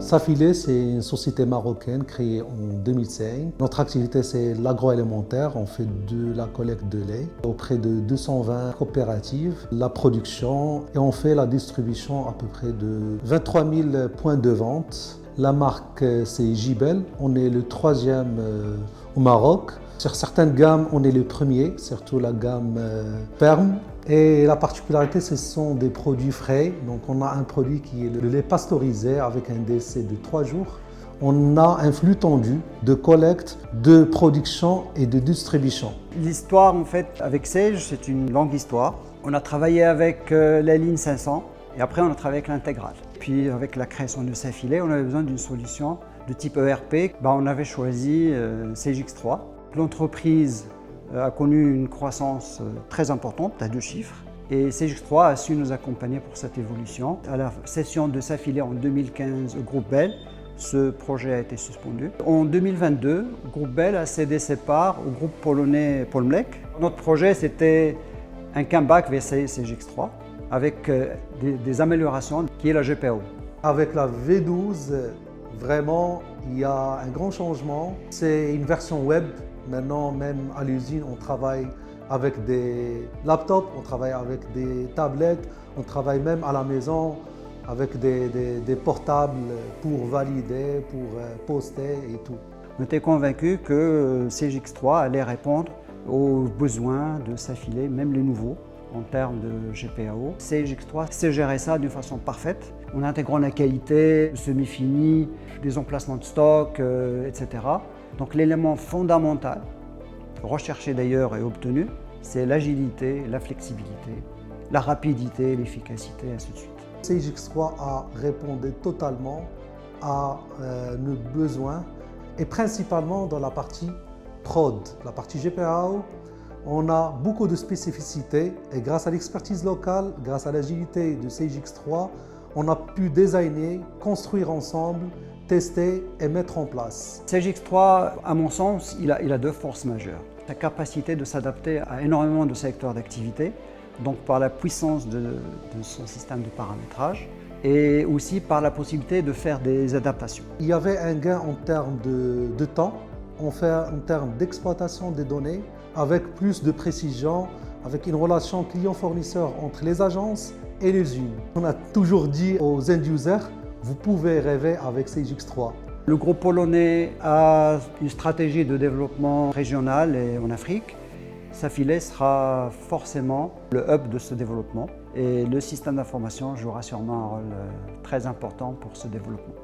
Safilé, c'est une société marocaine créée en 2005. Notre activité, c'est l'agroalimentaire. On fait de la collecte de lait auprès de 220 coopératives, la production et on fait la distribution à peu près de 23 000 points de vente. La marque, c'est Jibel. On est le troisième au Maroc. Sur certaines gammes, on est le premier, surtout la gamme Perm. Et la particularité, ce sont des produits frais. Donc on a un produit qui est le lait pasteurisé avec un décès de 3 jours. On a un flux tendu de collecte, de production et de distribution. L'histoire en fait avec Sage, c'est une longue histoire. On a travaillé avec la ligne 500 et après on a travaillé avec l'intégrale. Puis avec la création de Safilé, on avait besoin d'une solution de type ERP. On avait choisi Sage X3. L'entreprise a connu une croissance très importante, à 2 chiffres, et Sage X3 a su nous accompagner pour cette évolution. À la cession de Safilé en 2015 au groupe Bell, ce projet a été suspendu. En 2022, le groupe Bell a cédé ses parts au groupe polonais Polmlek. Notre projet, c'était un comeback vers Sage X3 avec des améliorations qui est la GPO. Avec la V12, vraiment, il y a un grand changement. C'est une version web. Maintenant, même à l'usine, on travaille avec des laptops, on travaille avec des tablettes, on travaille même à la maison avec des portables pour valider, pour poster et tout. On était convaincus que Sage X3 allait répondre aux besoins de Safilé, même les nouveaux, en termes de GPAO. Sage X3 sait gérer ça d'une façon parfaite, en intégrant la qualité, le semi-fini, des emplacements de stock, etc. Donc l'élément fondamental, recherché d'ailleurs et obtenu, c'est l'agilité, la flexibilité, la rapidité, l'efficacité, et ainsi de suite. Sage X3 a répondu totalement à nos besoins et principalement dans la partie prod, la partie GPAO. On a beaucoup de spécificités et grâce à l'expertise locale, grâce à l'agilité de Sage X3, on a pu designer, construire ensemble, tester et mettre en place. Sage X3, à mon sens, il a 2 forces majeures. Sa capacité de s'adapter à énormément de secteurs d'activité, donc par la puissance de son système de paramétrage et aussi par la possibilité de faire des adaptations. Il y avait un gain en termes de temps, en termes d'exploitation des données, avec plus de précision, avec une relation client-fournisseur entre les agences et les usines. On a toujours dit aux end-users, vous pouvez rêver avec Sage X3. Le groupe polonais a une stratégie de développement régional et en Afrique. Safilé sera forcément le hub de ce développement et le système d'information jouera sûrement un rôle très important pour ce développement.